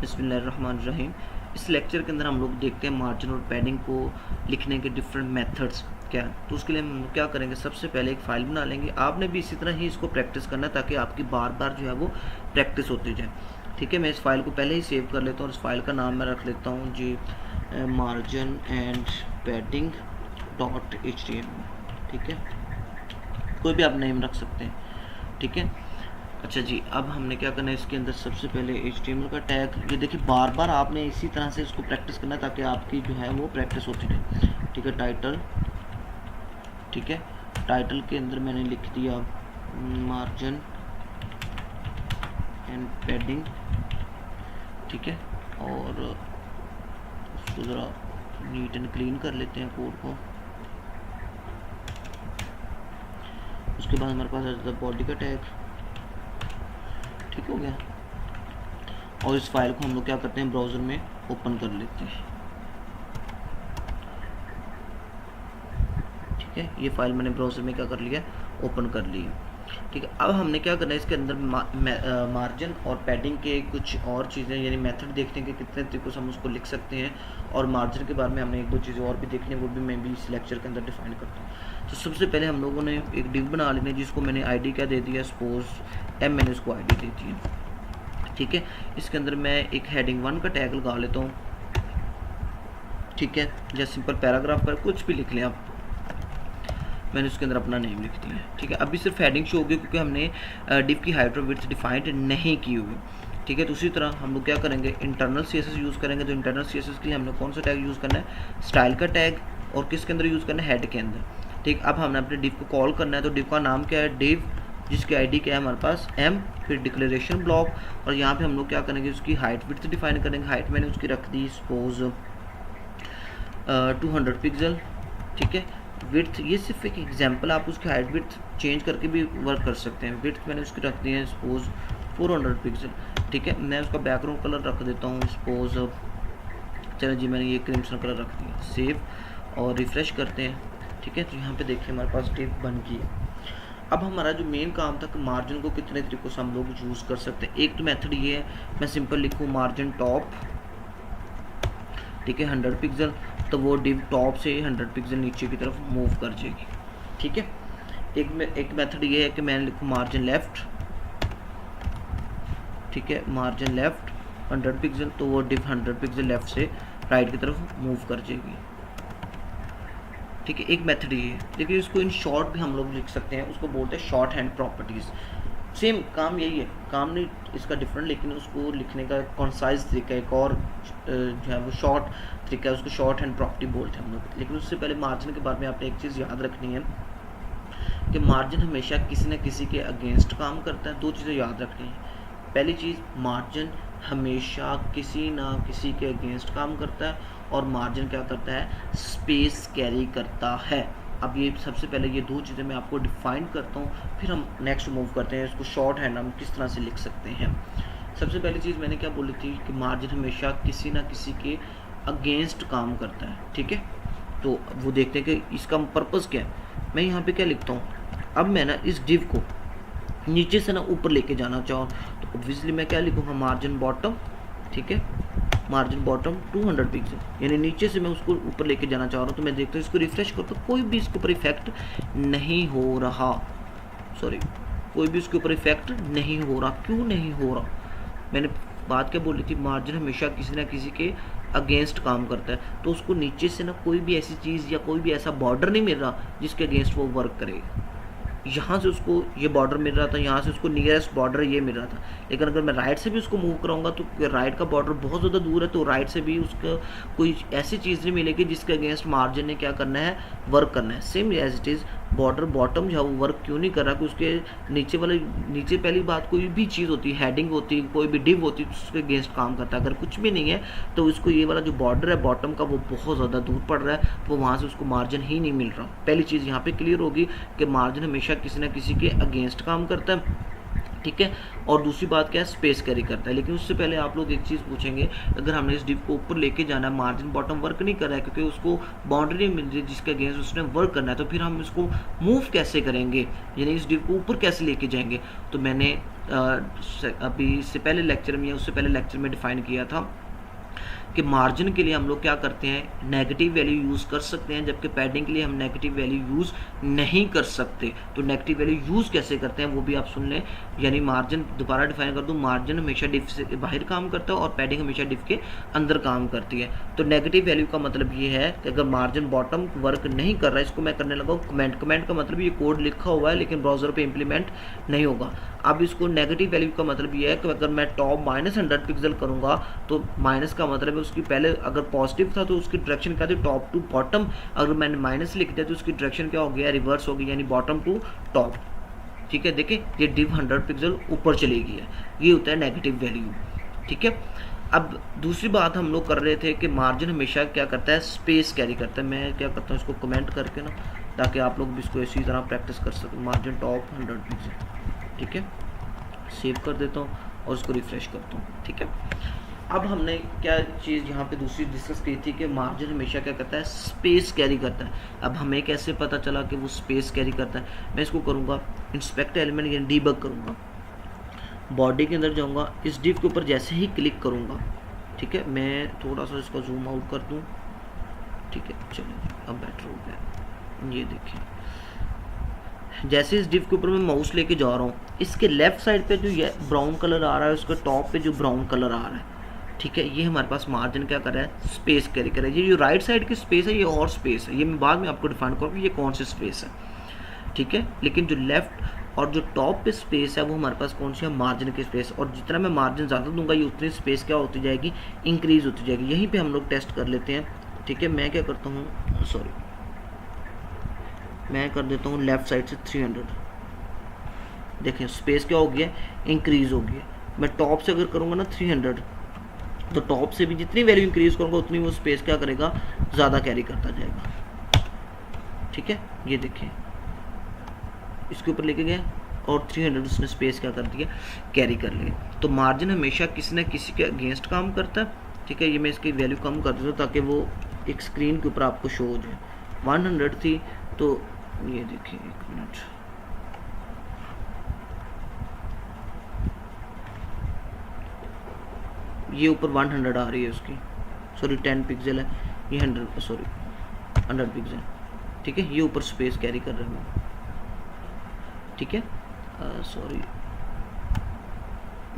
बिस्मिल्लाहिर्रहमानिर्रहीम। इस लेक्चर के अंदर हम लोग देखते हैं मार्जिन और पैडिंग को लिखने के डिफरेंट मेथड्स क्या है। तो उसके लिए हम क्या करेंगे, सबसे पहले एक फ़ाइल बना लेंगे। आपने भी इसी तरह ही इसको प्रैक्टिस करना है ताकि आपकी बार बार जो है वो प्रैक्टिस होती जाए। ठीक है, मैं इस फाइल को पहले ही सेव कर लेता हूँ और इस फाइल का नाम मैं रख लेता हूँ जी मार्जिन एंड पैडिंग .html। ठीक है, कोई भी आप नेम रख सकते हैं। ठीक है, अच्छा जी, अब हमने क्या करना है, इसके अंदर सबसे पहले HTML का टैग, ये देखिए बार बार आपने इसी तरह से इसको प्रैक्टिस करना है ताकि आपकी जो है वो प्रैक्टिस होती रहे। ठीक है, टाइटल, ठीक है, टाइटल के अंदर मैंने लिख दिया मार्जिन एंड पैडिंग। ठीक है, और उसको ज़रा नीट एंड क्लीन कर लेते हैं कोड को। उसके बाद हमारे पास आ जाता है बॉडी का टैग। ठीक हो गया, और इस फाइल को हम लोग क्या करते हैं, ब्राउज़र में ओपन कर लेते हैं। ठीक है, ये फाइल मैंने ब्राउज़र में क्या कर लिया, ओपन कर ली। ठीक है, अब हमने क्या करना है, इसके अंदर मार्जिन और पैडिंग के कुछ और चीज़ें यानी मेथड देखते हैं कि कितने तरीकों से हम उसको लिख सकते हैं, और मार्जिन के बारे में हमने एक दो चीज़ें और भी देखनी है, वो भी मैं भी इस लेक्चर के अंदर डिफाइन करता हूँ। तो सबसे पहले हम लोगों ने एक डिव बना लेना है जिसको मैंने आईडी क्या दे दिया, सपोज मैंने इसको आईडी दे दी है। ठीक है, इसके अंदर मैं एक हेडिंग 1 का टैग लगा लेता हूँ। ठीक है, या सिंपल पैराग्राफ पर कुछ भी लिख लें आप, मैंने उसके अंदर अपना नेम लिख दिया है। ठीक है, अभी सिर्फ हेडिंग शो होगी क्योंकि हमने डिव की हाइट और विड्थ डिफाइंड नहीं की हुई। ठीक है, तो उसी तरह हम लोग क्या करेंगे, इंटरनल CSS यूज़ करेंगे। तो इंटरनल CSS के लिए हमने कौन सा टैग यूज़ करना है, स्टाइल का टैग, और किसके अंदर यूज़ करना है, हेड के अंदर। ठीक, अब हमने अपने डिव को कॉल करना है। तो डिव का नाम क्या है, डिव, जिसकी आईडी क्या है हमारे पास m, फिर डिक्लेरेशन ब्लॉक, और यहाँ पे हम लोग क्या करेंगे, उसकी हाइट विड्थ डिफाइन करेंगे। हाइट मैंने उसकी रख दी सपोज 200 पिक्सल। ठीक है, विड्थ, ये सिर्फ एक एग्जांपल, आप उसकी हाइट विड्थ चेंज करके भी वर्क कर सकते हैं। विड्थ मैंने उसकी रख दी है सपोज 400 पिक्सल। ठीक है, मैं उसका बैकग्राउंड कलर रख देता हूँ सपोज, चलो जी मैंने ये क्रिम्सन कलर रख दिया। सेव और रिफ्रेश करते हैं। ठीक है, तो यहाँ पे देखिए हमारे पास डिव बन गई है। अब हमारा जो मेन काम था कि मार्जिन को कितने तरीकों से हम लोग यूज़ कर सकते हैं। एक तो मेथड ये है, मैं सिंपल लिखूँ मार्जिन टॉप, ठीक है, 100 पिक्सल, तो वो डिव टॉप से 100 पिक्सल नीचे की तरफ मूव कर जाएगी। ठीक है, एक मेथड ये है कि मैं लिखूँ मार्जिन लेफ्ट, ठीक है, मार्जिन लेफ्ट 100 पिक्सल, तो वो डिव 100 पिक्सल लेफ्ट से राइट की तरफ मूव कर जाएगी। ठीक है, एक मेथड ये है, देखिए इसको इन शॉर्ट भी हम लोग लिख सकते हैं, उसको बोलते हैं शॉर्ट हैंड प्रॉपर्टीज़। सेम काम यही है, काम नहीं इसका डिफरेंट, लेकिन उसको लिखने का कॉन्साइज तरीका एक और जो है वो शॉर्ट तरीका है, उसको शॉर्ट हैंड प्रॉपर्टी बोलते हैं हम लोग। लेकिन उससे पहले मार्जिन के बारे में आपने एक चीज़ याद रखनी है कि मार्जिन हमेशा किसी न किसी के अगेंस्ट काम करता है। दो चीज़ें याद रखनी है। पहली चीज़, मार्जिन हमेशा किसी ना किसी के अगेंस्ट काम करता है, और मार्जिन क्या करता है, स्पेस कैरी करता है। अब ये सबसे पहले ये दो चीज़ें मैं आपको डिफाइन करता हूँ, फिर हम नेक्स्ट मूव करते हैं, इसको शॉर्ट हैंड हम किस तरह से लिख सकते हैं। सबसे पहली चीज़ मैंने क्या बोली थी कि मार्जिन हमेशा किसी ना किसी के अगेंस्ट काम करता है। ठीक है, तो वो देखते हैं कि इसका पर्पज़ क्या है। मैं यहाँ पे क्या लिखता हूँ, अब मैं ना इस डिव को नीचे से ना ऊपर लेके जाना चाहूँ, तो ऑब्वियसली मैं क्या लिखूँगा, मार्जिन बॉटम। ठीक है, मार्जिन बॉटम 200 पिक्सल, यानी नीचे से मैं उसको ऊपर लेके जाना चाह रहा हूँ। तो मैं देखता हूँ, इसको रिफ्रेश करता हूँ, कोई भी इसके ऊपर इफेक्ट नहीं हो रहा, सॉरी, कोई भी उसके ऊपर इफेक्ट नहीं हो रहा। क्यों नहीं हो रहा, मैंने बात क्या बोली थी, मार्जिन हमेशा किसी ना किसी के अगेंस्ट काम करता है, तो उसको नीचे से ना कोई भी ऐसी चीज़ या कोई भी ऐसा बॉर्डर नहीं मिल रहा जिसके अगेंस्ट वो वर्क करेगा। यहाँ से उसको ये बॉर्डर मिल रहा था, यहाँ से उसको नियरेस्ट बॉर्डर ये मिल रहा था, लेकिन अगर मैं राइट से भी उसको मूव कराऊंगा तो राइट का बॉर्डर बहुत ज़्यादा दूर है, तो राइट से भी उसका कोई ऐसी चीज़ नहीं मिलेगी जिसके अगेंस्ट मार्जिन ने क्या करना है, वर्क करना है। Same as it is border bottom जो है वो वर्क क्यों नहीं कर रहा, कि उसके नीचे वाले, नीचे पहली बात कोई भी चीज़ होती है, हेडिंग होती है, कोई भी डिव होती है, तो उसके अगेंस्ट काम करता है। अगर कुछ भी नहीं है तो उसको ये वाला जो बॉर्डर है बॉटम का वो बहुत ज़्यादा दूर पड़ रहा है, तो वहाँ से उसको मार्जिन ही नहीं मिल रहा। पहली चीज़ यहाँ पे क्लियर होगी कि मार्जिन हमेशा किसी ना किसी के अगेंस्ट काम करता है। ठीक है, और दूसरी बात क्या है, स्पेस कैरी करता है। लेकिन उससे पहले आप लोग एक चीज़ पूछेंगे, अगर हमने इस डिव को ऊपर लेके जाना है, मार्जिन बॉटम वर्क नहीं कर रहा है क्योंकि उसको बाउंड्री मिल रही है जिसके अगेंस्ट उसने वर्क करना है, तो फिर हम इसको मूव कैसे करेंगे, यानी इस डिव को ऊपर कैसे लेके जाएंगे। तो मैंने अभी इससे पहले लेक्चर में या उससे पहले लेक्चर में डिफाइन किया था कि मार्जिन के लिए हम लोग क्या करते हैं, नेगेटिव वैल्यू यूज़ कर सकते हैं, जबकि पैडिंग के लिए हम नेगेटिव वैल्यू यूज़ नहीं कर सकते। तो नेगेटिव वैल्यू यूज़ कैसे करते हैं वो भी आप सुन लें। यानी मार्जिन दोबारा डिफाइन कर दूँ, मार्जिन हमेशा डिफ से बाहर काम करता है और पैडिंग हमेशा डिफ के अंदर काम करती है। तो नेगेटिव वैल्यू का मतलब ये है कि अगर मार्जिन बॉटम वर्क नहीं कर रहा है, इसको मैं करने लगा कमेंट। कमेंट का मतलब ये कोड लिखा हुआ है लेकिन ब्राउज़र पर इंप्लीमेंट नहीं होगा। अब इसको नेगेटिव वैल्यू का मतलब ये है कि अगर मैं टॉप -100 पिक्सल करूँगा तो माइनस का मतलब है उसकी पहले अगर पॉजिटिव था तो उसकी डायरेक्शन क्या थी, टॉप टू बॉटम। अगर मैंने माइनस लिख दिया तो उसकी डायरेक्शन क्या हो गया, रिवर्स हो गई, यानी बॉटम टू टॉप। ठीक है, देखिए ये डिव 100 पिक्सल ऊपर चली गई है, ये होता है नेगेटिव वैल्यू। ठीक है, अब दूसरी बात हम लोग कर रहे थे कि मार्जिन हमेशा क्या करता है, स्पेस कैरी करता है। मैं क्या करता हूँ इसको कमेंट करके ना, ताकि आप लोग भी इसको इसी तरह प्रैक्टिस कर सकें। मार्जिन टॉप 100 पिक्सल, ठीक है, सेव कर देता हूँ और उसको रिफ्रेश करता हूँ। ठीक है, अब हमने क्या चीज़ यहाँ पे दूसरी डिस्कस की थी कि मार्जिन हमेशा क्या करता है, स्पेस कैरी करता है। अब हमें कैसे पता चला कि वो स्पेस कैरी करता है, मैं इसको करूँगा इंस्पेक्ट एलिमेंट यानी डीबग करूँगा, बॉडी के अंदर जाऊँगा, इस डिव के ऊपर जैसे ही क्लिक करूँगा, ठीक है, मैं थोड़ा सा इसको जूम आउट कर दूँ। ठीक है, चलिए अब बेटर हो गया। ये देखिए, जैसे इस डिव के ऊपर मैं माउस लेके जा रहा हूँ, इसके लेफ्ट साइड पे जो ये ब्राउन कलर आ रहा है, उसके टॉप पे जो ब्राउन कलर आ रहा है, ठीक है, ये हमारे पास मार्जिन क्या कर रहा है, स्पेस कैरी कर रहा है। ये जो राइट साइड की स्पेस है ये और स्पेस है, ये मैं बाद में आपको डिफाइन करूँगा ये कौन सी स्पेस है। ठीक है, लेकिन जो लेफ्ट और जो टॉप पे स्पेस है वो हमारे पास कौन सी है, मार्जिन की स्पेस। और जितना मैं मार्जिन ज़्यादा दूंगा ये उतनी स्पेस क्या होती जाएगी, इंक्रीज होती जाएगी। यहीं पर हम लोग टेस्ट कर लेते हैं। ठीक है, मैं क्या करता हूँ, सॉरी, मैं कर देता हूँ लेफ्ट साइड से 300। देखें स्पेस क्या हो गया, इंक्रीज हो गया। मैं टॉप से अगर करूँगा ना 300, तो टॉप से भी जितनी वैल्यू इंक्रीज करूँगा उतनी वो स्पेस क्या करेगा, ज़्यादा कैरी करता जाएगा। ठीक है, ये देखिए इसके ऊपर लेके गए और 300 उसने स्पेस क्या कर दिया, कैरी कर लिया। तो मार्जिन हमेशा किसी न किसी के अगेंस्ट काम करता है। ठीक है, ये मैं इसकी वैल्यू कम कर देता हूँ ताकि वो एक स्क्रीन के ऊपर आपको शो हो जाए। 100 थी तो ये देखिए, एक मिनट, ये ऊपर 100 आ रही है उसकी, सॉरी 10 पिक्सल है, ये 100 सॉरी 100 पिक्सल। ठीक है, ये ऊपर स्पेस कैरी कर रहा हूँ। ठीक है, सॉरी,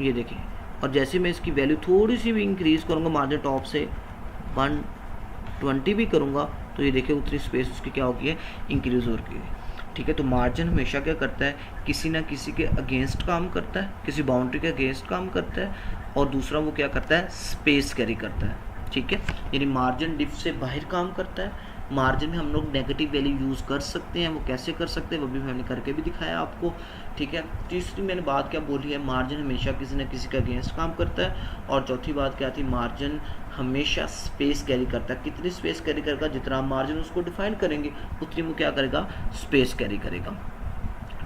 ये देखिए, और जैसे मैं इसकी वैल्यू थोड़ी सी भी इंक्रीज करूँगा, मार्जिन टॉप से 120 भी करूँगा, तो ये देखिए उतनी स्पेस उसकी क्या होगी है, इंक्रीज हो रही है। ठीक है, तो मार्जिन हमेशा क्या करता है, किसी ना किसी के अगेंस्ट काम करता है, किसी बाउंड्री के अगेंस्ट काम करता है, और दूसरा वो क्या करता है, स्पेस कैरी करता है। ठीक है, यानी मार्जिन डिफ से बाहर काम करता है। मार्जिन में हम लोग नेगेटिव वैल्यू यूज़ कर सकते हैं, वो कैसे कर सकते हैं वो भी मैंने करके भी दिखाया आपको। ठीक है, तीसरी मैंने बात क्या बोली है, मार्जिन हमेशा किसी न किसी के अगेंस्ट काम करता है। और चौथी बात क्या थी, मार्जिन हमेशा स्पेस कैरी करता है। कितनी स्पेस कैरी करेगा, जितना आप मार्जिन उसको डिफाइन करेंगे उतनी वो क्या करेगा, स्पेस कैरी करेगा।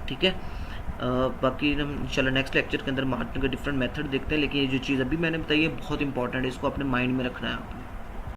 ठीक है, बाकी हम इंशाल्लाह नेक्स्ट लेक्चर के अंदर मार्जिन के डिफरेंट मेथड देखते हैं। लेकिन ये जो चीज़ अभी मैंने बताई है बहुत इंपॉर्टेंट है, इसको अपने माइंड में रखना है आपने।